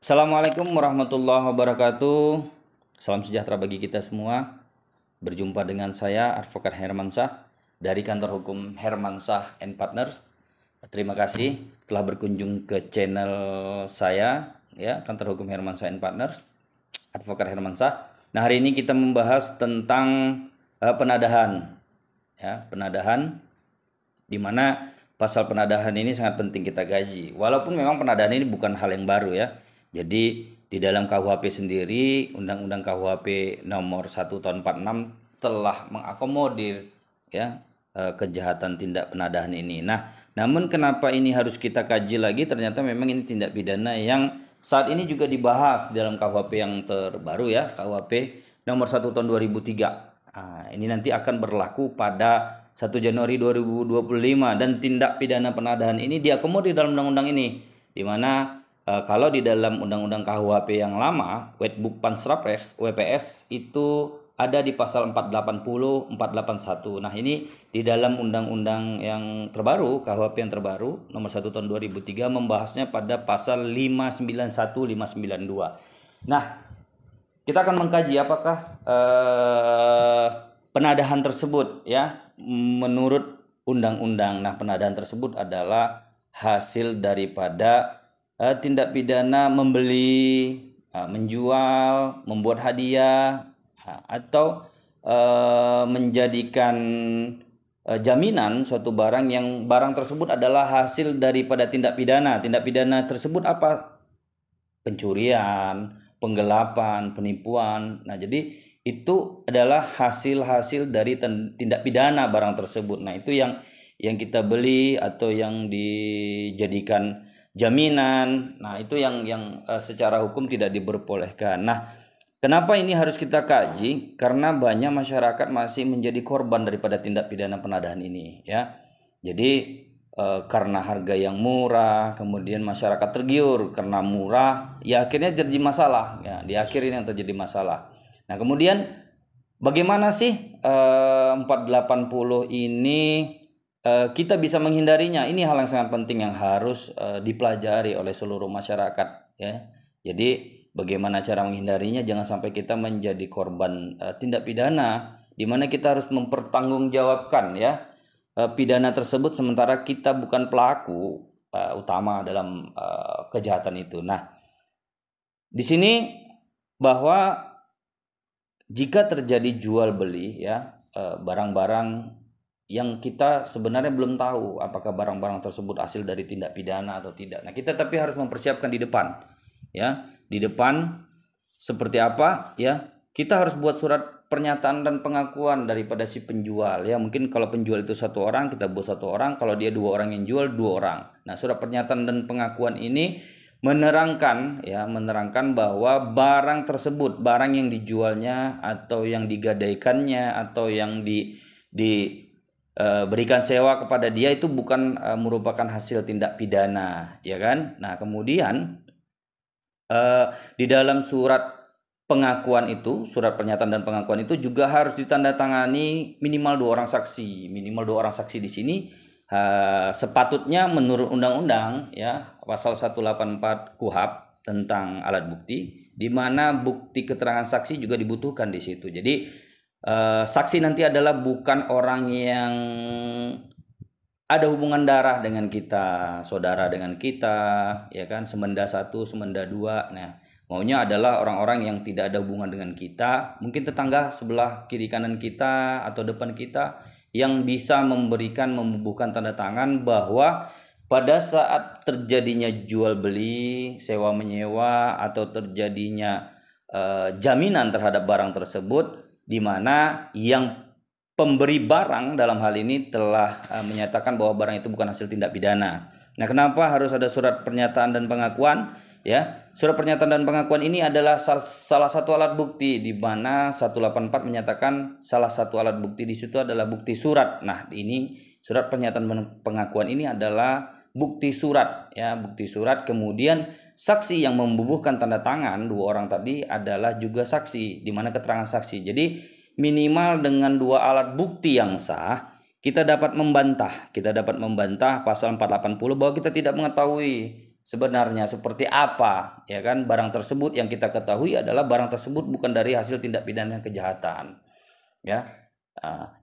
Assalamualaikum warahmatullahi wabarakatuh. Salam sejahtera bagi kita semua. Berjumpa dengan saya Advokat Hermansyah dari Kantor Hukum Hermansyah and Partners. Terima kasih telah berkunjung ke channel saya, ya, Kantor Hukum Hermansyah and Partners, Advokat Hermansyah. Nah, hari ini kita membahas tentang penadahan, ya, penadahan, di mana pasal penadahan ini sangat penting kita gaji. Walaupun memang penadahan ini bukan hal yang baru, ya. Jadi di dalam KUHP sendiri, Undang-Undang KUHP nomor 1 tahun 46 telah mengakomodir, ya, kejahatan tindak penadahan ini. Nah, namun kenapa ini harus kita kaji lagi? Ternyata memang ini tindak pidana yang saat ini juga dibahas dalam KUHP yang terbaru, ya, KUHP nomor 1 tahun 2003. Nah, ini nanti akan berlaku pada 1 Januari 2025 dan tindak pidana penadahan ini diakomodir dalam undang-undang ini, di mana kalau di dalam undang-undang KUHP yang lama, Wetboek Pansrapres WPS itu ada di pasal 480, 481. Nah, ini di dalam undang-undang yang terbaru, KUHP yang terbaru nomor 1 tahun 2003 membahasnya pada pasal 591, 592. Nah, kita akan mengkaji apakah penadahan tersebut, ya, menurut undang-undang. Nah, penadahan tersebut adalah hasil daripada tindak pidana membeli, menjual, membuat hadiah, atau menjadikan jaminan suatu barang yang barang tersebut adalah hasil daripada tindak pidana. Tindak pidana tersebut apa? Pencurian, penggelapan, penipuan. Nah, jadi itu adalah hasil-hasil dari tindak pidana barang tersebut. Nah, itu yang kita beli atau yang dijadikan jaminan. Nah, itu yang secara hukum tidak diperbolehkan. Nah, kenapa ini harus kita kaji? Karena banyak masyarakat masih menjadi korban daripada tindak pidana penadahan ini, ya. Jadi karena harga yang murah, kemudian masyarakat tergiur karena murah, ya akhirnya jadi masalah, ya. Di akhir ini yang terjadi masalah. Nah, kemudian bagaimana sih 480 ini kita bisa menghindarinya? Ini hal yang sangat penting yang harus dipelajari oleh seluruh masyarakat, ya. Jadi bagaimana cara menghindarinya? Jangan sampai kita menjadi korban tindak pidana di mana kita harus mempertanggungjawabkan, ya, pidana tersebut sementara kita bukan pelaku utama dalam kejahatan itu. Nah, di sini bahwa jika terjadi jual beli, ya, barang-barang yang kita sebenarnya belum tahu apakah barang-barang tersebut hasil dari tindak pidana atau tidak. Nah, kita tapi harus mempersiapkan di depan, ya. Di depan seperti apa, ya? Kita harus buat surat pernyataan dan pengakuan daripada si penjual, ya. Mungkin kalau penjual itu satu orang, kita buat satu orang. Kalau dia dua orang yang jual, dua orang. Nah, surat pernyataan dan pengakuan ini menerangkan, ya, menerangkan bahwa barang tersebut, barang yang dijualnya atau yang digadaikannya atau yang berikan sewa kepada dia itu bukan merupakan hasil tindak pidana, ya kan? Nah, kemudian di dalam surat pengakuan itu, surat pernyataan dan pengakuan itu juga harus ditandatangani minimal 2 orang saksi. Minimal 2 orang saksi di sini sepatutnya menurut undang-undang, ya, pasal 184 KUHP tentang alat bukti, di mana bukti keterangan saksi juga dibutuhkan di situ. Jadi saksi nanti adalah bukan orang yang ada hubungan darah dengan kita, saudara dengan kita, ya kan, semenda 1, semenda 2. Nah, maunya adalah orang-orang yang tidak ada hubungan dengan kita, mungkin tetangga sebelah kiri kanan kita atau depan kita, yang bisa membubuhkan tanda tangan bahwa pada saat terjadinya jual beli, sewa menyewa, atau terjadinya jaminan terhadap barang tersebut, di mana yang pemberi barang dalam hal ini telah menyatakan bahwa barang itu bukan hasil tindak pidana. Nah, kenapa harus ada surat pernyataan dan pengakuan? Ya, surat pernyataan dan pengakuan ini adalah salah satu alat bukti, di mana 184 menyatakan salah satu alat bukti di situ adalah bukti surat. Nah, ini surat pernyataan dan pengakuan ini adalah bukti surat, ya, bukti surat. Kemudian saksi yang membubuhkan tanda tangan 2 orang tadi adalah juga saksi, di mana keterangan saksi. Jadi minimal dengan 2 alat bukti yang sah, kita dapat membantah pasal 480 bahwa kita tidak mengetahui sebenarnya seperti apa, ya kan? Barang tersebut yang kita ketahui adalah barang tersebut bukan dari hasil tindak pidana kejahatan, ya.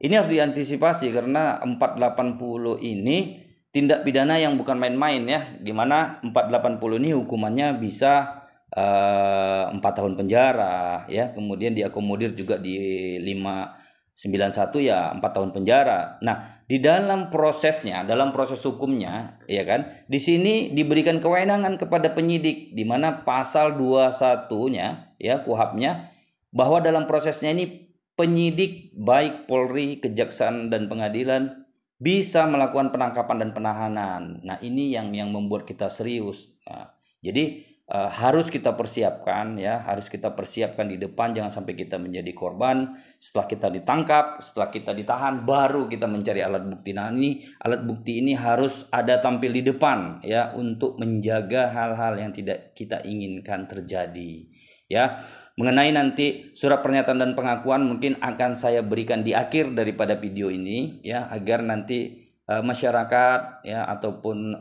Ini harus diantisipasi karena 480 ini tindak pidana yang bukan main-main, ya, di mana 480 ini hukumannya bisa 4 tahun penjara, ya, kemudian diakomodir juga di 591 ya 4 tahun penjara. Nah, di dalam prosesnya, dalam proses hukumnya, ya kan, di sini diberikan kewenangan kepada penyidik di mana pasal 21-nya, ya, KUHP-nya, bahwa dalam prosesnya ini penyidik baik Polri, Kejaksaan dan Pengadilan bisa melakukan penangkapan dan penahanan. Nah, ini yang membuat kita serius. Nah, jadi harus kita persiapkan, ya, harus kita persiapkan di depan, jangan sampai kita menjadi korban. Setelah kita ditangkap, setelah kita ditahan, baru kita mencari alat bukti. Nah, ini alat bukti ini harus ada tampil di depan, ya, untuk menjaga hal-hal yang tidak kita inginkan terjadi, ya. Mengenai nanti surat pernyataan dan pengakuan mungkin akan saya berikan di akhir daripada video ini, ya, agar nanti masyarakat, ya, ataupun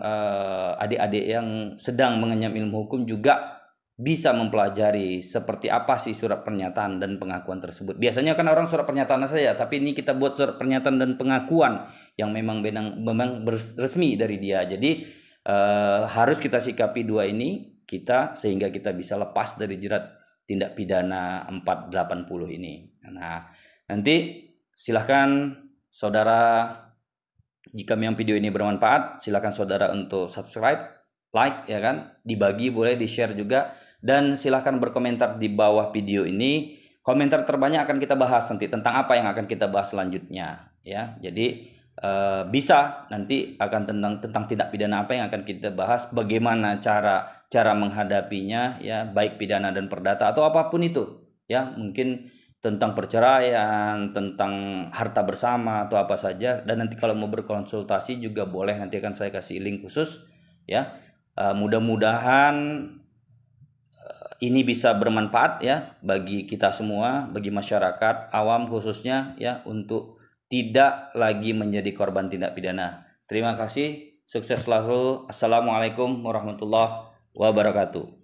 adik-adik yang sedang mengenyam ilmu hukum juga bisa mempelajari seperti apa sih surat pernyataan dan pengakuan tersebut. Biasanya kan orang surat pernyataan saja, tapi ini kita buat surat pernyataan dan pengakuan yang memang resmi dari dia. Jadi harus kita sikapi dua ini sehingga kita bisa lepas dari jerat tindak pidana 480 ini. Nah, nanti silahkan saudara, jika memang video ini bermanfaat, silakan saudara untuk subscribe, like, ya kan, dibagi, boleh di-share juga, dan silakan berkomentar di bawah video ini. Komentar terbanyak akan kita bahas nanti tentang apa yang akan kita bahas selanjutnya, ya. Jadi bisa nanti akan tentang tindak pidana apa yang akan kita bahas, bagaimana cara menghadapinya, ya, baik pidana dan perdata atau apapun itu, ya, mungkin tentang perceraian, tentang harta bersama atau apa saja. Dan nanti kalau mau berkonsultasi juga boleh, nanti akan saya kasih link khusus, ya. Mudah-mudahan ini bisa bermanfaat, ya, bagi kita semua, bagi masyarakat awam khususnya, ya, untuk tidak lagi menjadi korban tindak pidana. Terima kasih, sukses selalu. Assalamualaikum warahmatullahi wabarakatuh.